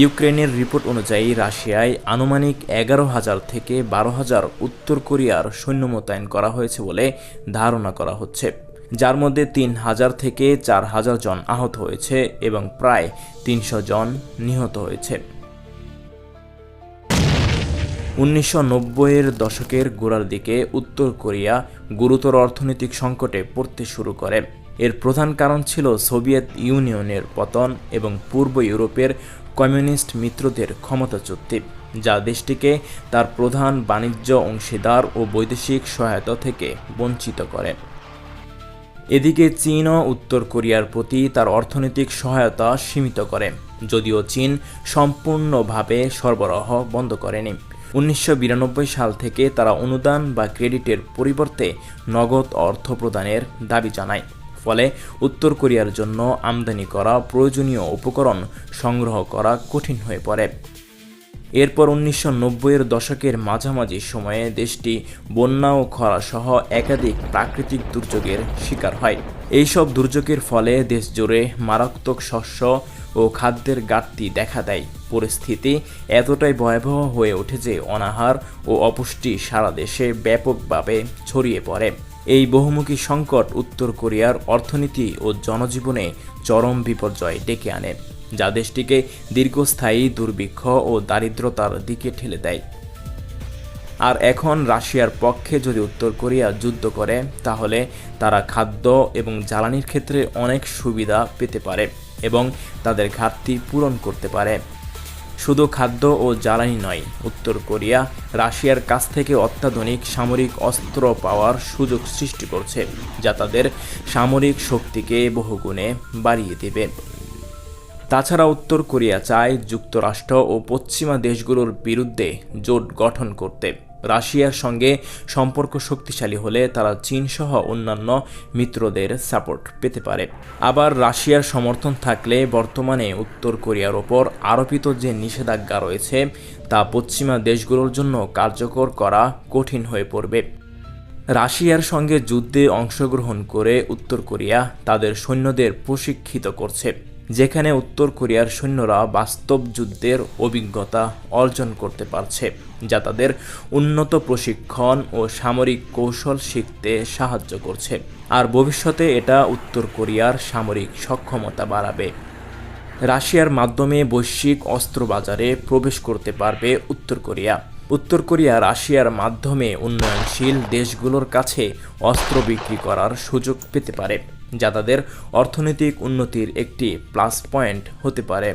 ইউক্রেনের রিপোর্ট অনুযায়ী রাশিয়ায় আনুমানিক 11,000 থেকে 12,000 উত্তর কোরিয়ার সৈন্য মোতায়েন করা হয়েছে বলে ধারণা করা হচ্ছে, যার মধ্যে 3,000 থেকে 4,000 জন আহত হয়েছে এবং প্রায় 300 জন নিহত হয়েছে। 1990-এর দশকের গোড়ার দিকে উত্তর কোরিয়া গুরুতর অর্থনৈতিক সংকটে পড়তে শুরু করে। এর প্রধান কারণ ছিল সোভিয়েত ইউনিয়নের পতন এবং পূর্ব ইউরোপের কমিউনিস্ট মিত্রদের ক্ষমতাচ্যুতি, যা দেশটিকে তার প্রধান বাণিজ্য অংশীদার ও বৈদেশিক সহায়তা থেকে বঞ্চিত করে। এদিকে চীনও উত্তর কোরিয়ার প্রতি তার অর্থনৈতিক সহায়তা সীমিত করে, যদিও চীন সম্পূর্ণভাবে সরবরাহ বন্ধ করেনি। 1992 সাল থেকে তারা অনুদান বা ক্রেডিটের পরিবর্তে নগদ অর্থ প্রদানের দাবি জানায়। ফলে উত্তর কোরিয়ার জন্য আমদানি করা প্রয়োজনীয় উপকরণ সংগ্রহ করা কঠিন হয়ে পড়ে। এরপর 1990-এর দশকের মাঝামাঝি সময়ে দেশটি বন্যা ও খরা সহ একাধিক প্রাকৃতিক দুর্যোগের শিকার হয়। এইসব দুর্যোগের ফলে দেশ জুড়ে মারাত্মক শস্য ও খাদ্যের ঘাটতি দেখা দেয়। পরিস্থিতি এতটাই ভয়াবহ হয়ে ওঠে যে অনাহার ও অপুষ্টি সারা দেশে ব্যাপকভাবে ছড়িয়ে পড়ে। এই বহুমুখী সংকট উত্তর কোরিয়ার অর্থনীতি ও জনজীবনে চরম বিপর্যয় ডেকে আনে, যা দেশটিকে দীর্ঘস্থায়ী দুর্ভিক্ষ ও দারিদ্রতার দিকে ঠেলে দেয়। আর এখন রাশিয়ার পক্ষে যদি উত্তর কোরিয়া যুদ্ধ করে, তাহলে তারা খাদ্য এবং জ্বালানির ক্ষেত্রে অনেক সুবিধা পেতে পারে এবং তাদের ঘাটতি পূরণ করতে পারে। শুধু খাদ্য ও জ্বালানি নয়, উত্তর কোরিয়া রাশিয়ার কাছ থেকে অত্যাধুনিক সামরিক অস্ত্র পাওয়ার সুযোগ সৃষ্টি করছে, যা তাদের সামরিক শক্তিকে বহুগুণে বাড়িয়ে দেবে। তাছাড়া উত্তর কোরিয়া চায় যুক্তরাষ্ট্র ও পশ্চিমা দেশগুলোর বিরুদ্ধে জোট গঠন করতে। রাশিয়ার সঙ্গে সম্পর্ক শক্তিশালী হলে তারা চীনসহ অন্যান্য মিত্রদের সাপোর্ট পেতে পারে। আবার রাশিয়ার সমর্থন থাকলে বর্তমানে উত্তর কোরিয়ার ওপর আরোপিত যে নিষেধাজ্ঞা রয়েছে তা পশ্চিমা দেশগুলোর জন্য কার্যকর করা কঠিন হয়ে পড়বে। রাশিয়ার সঙ্গে যুদ্ধে অংশগ্রহণ করে উত্তর কোরিয়া তাদের সৈন্যদের প্রশিক্ষিত করছে, যেখানে উত্তর কোরিয়ার সৈন্যরা বাস্তব যুদ্ধের অভিজ্ঞতা অর্জন করতে পারছে, যা তাদের উন্নত প্রশিক্ষণ ও সামরিক কৌশল শিখতে সাহায্য করছে। আর ভবিষ্যতে এটা উত্তর কোরিয়ার সামরিক সক্ষমতা বাড়াবে। রাশিয়ার মাধ্যমে বৈশ্বিক অস্ত্র বাজারে প্রবেশ করতে পারবে উত্তর কোরিয়া। উত্তর কোরিয়া রাশিয়ার মাধ্যমে উন্নয়নশীল দেশগুলোর কাছে অস্ত্র বিক্রি করার সুযোগ পেতে পারে, যা তাদের অর্থনৈতিক উন্নতির একটি প্লাস পয়েন্ট হতে পারে।